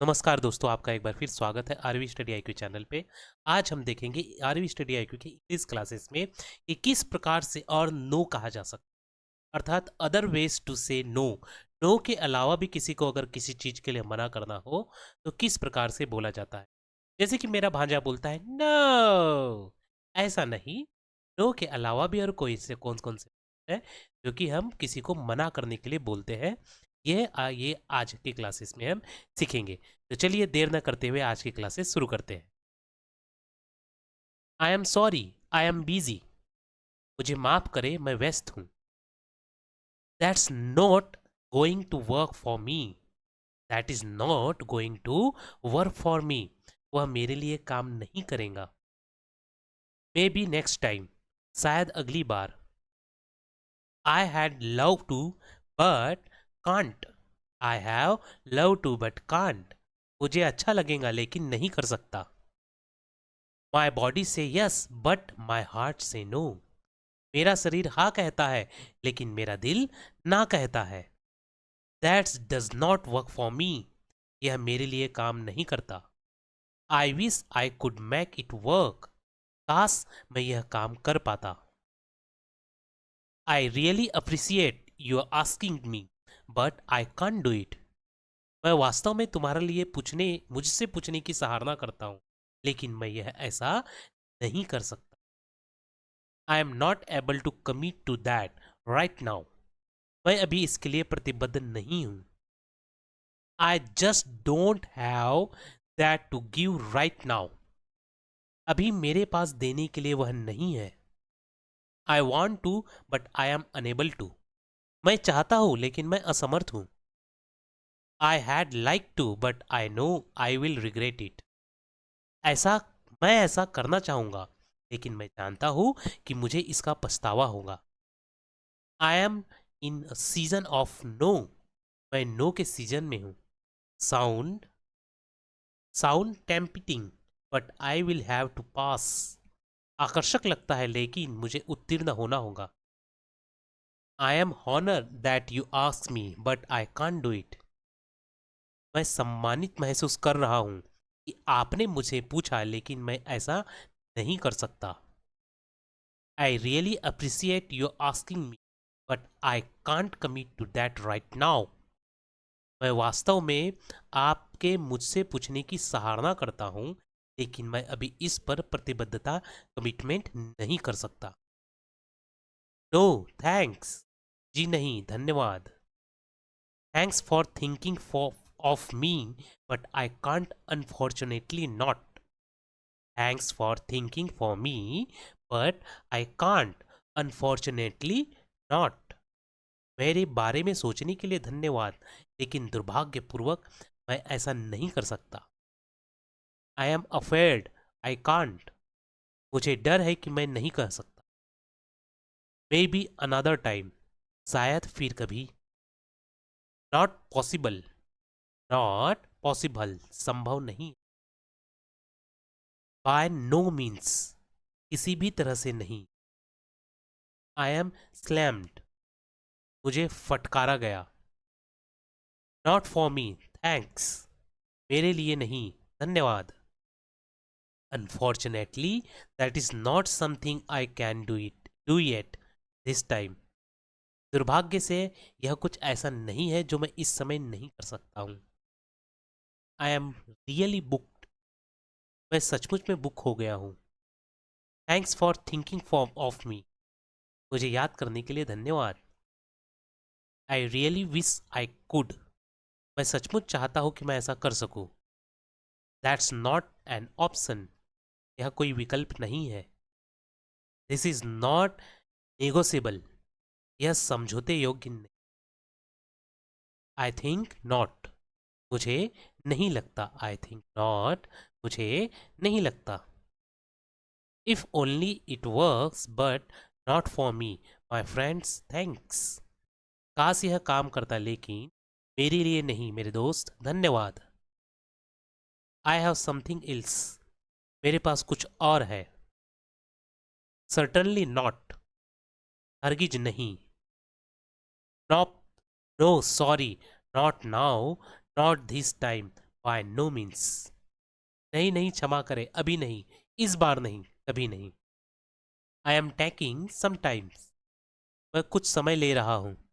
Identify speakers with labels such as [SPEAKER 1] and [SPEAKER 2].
[SPEAKER 1] नमस्कार दोस्तों, आपका एक बार फिर स्वागत है आरवी स्टडी आईक्यू चैनल पे। आज हम देखेंगे आरवी स्टडी आईक्यू की इस क्लासेस में कि किस प्रकार से और नो कहा जा सकता है, अर्थात अदर वेज टू से नो। नो के अलावा भी किसी को अगर किसी चीज़ के लिए मना करना हो तो किस प्रकार से बोला जाता है। जैसे कि मेरा भांजा बोलता है नो, ऐसा नहीं। नो के अलावा भी और कोई से कौन कौन से है जो कि हम किसी को मना करने के लिए बोलते हैं। ये आज की क्लासेस में हम सीखेंगे। तो चलिए देर न करते हुए आज की क्लासेस शुरू करते हैं। I am sorry, I am busy. मुझे माफ करे, मैं व्यस्त हूँ। That's not going to work for me. That is not going to work for me. वह मेरे लिए काम नहीं करेगा। मे बी नेक्स्ट टाइम, शायद अगली बार। I had love to but can't. I have love to but can't. मुझे अच्छा लगेगा लेकिन नहीं कर सकता। माई बॉडी से यस बट माई हार्ट से नो। मेरा शरीर हाँ कहता है लेकिन मेरा दिल ना कहता है। That's does not work for मी। यह मेरे लिए काम नहीं करता। I wish I could make it work. काश मैं यह काम कर पाता। आई really appreciate you asking me but I can't do it. मैं वास्तव में तुम्हारे लिए मुझसे पूछने की सराहना करता हूँ, लेकिन मैं यह ऐसा नहीं कर सकता। I am not able to commit to that right now. मैं अभी इसके लिए प्रतिबद्ध नहीं हूं। I just don't have that to give right now. अभी मेरे पास देने के लिए वह नहीं है। I want to but I am unable to. मैं चाहता हूं लेकिन मैं असमर्थ हूं। I had like to but I know I will regret it. ऐसा मैं ऐसा करना चाहूंगा लेकिन मैं जानता हूं कि मुझे इसका पछतावा होगा। I am in season of no. मैं नो के सीजन में हूं। Sound sound tempting but I will have to pass. आकर्षक लगता है लेकिन मुझे उत्तीर्ण होना होगा। I am honour that you ask me but I can't do it. मैं सम्मानित महसूस कर रहा हूं कि आपने मुझे पूछा लेकिन मैं ऐसा नहीं कर सकता। I really appreciate you asking me but I can't commit to that right now. मैं वास्तव में आपके मुझसे पूछने की सराहना करता हूं, लेकिन मैं अभी इस पर प्रतिबद्धता कमिटमेंट नहीं कर सकता। No thanks. जी नहीं, धन्यवाद। Thanks for thinking for of me but I can't unfortunately not. Thanks for thinking for me but I can't unfortunately not. मेरे बारे में सोचने के लिए धन्यवाद, लेकिन दुर्भाग्यपूर्वक मैं ऐसा नहीं कर सकता। I am afraid I can't. मुझे डर है कि मैं नहीं कह सकता। Maybe another time. शायद फिर कभी। Not possible. नॉट पॉसिबल, संभव नहीं। बाय नो मीन्स, किसी भी तरह से नहीं। I M slammed. मुझे फटकारा गया। Not for me, thanks. मेरे लिए नहीं, धन्यवाद। Unfortunately that is not something I can do yet this time. दुर्भाग्य से यह कुछ ऐसा नहीं है जो मैं इस समय नहीं कर सकता हूँ। I am really booked. मैं सचमुच में बुक हो गया हूँ। Thanks for thinking for of me. मुझे याद करने के लिए धन्यवाद। I really wish I could. मैं सचमुच चाहता हूँ कि मैं ऐसा कर सकूँ। That's not an option. यह कोई विकल्प नहीं है। This is not negotiable. यह समझौते योग्य नहीं। I think not. मुझे नहीं लगता। I think not. मुझे नहीं लगता। If only it works but not for me my friends, thanks. काश यह काम करता लेकिन मेरे लिए नहीं मेरे दोस्त, धन्यवाद। I have something else. मेरे पास कुछ और है। Certainly not. हरगिज नहीं। Not, no sorry, not now, not this time, by no means. नहीं नहीं, क्षमा करें, अभी नहीं, इस बार नहीं, कभी नहीं। I am taking some times. मैं कुछ समय ले रहा हूँ।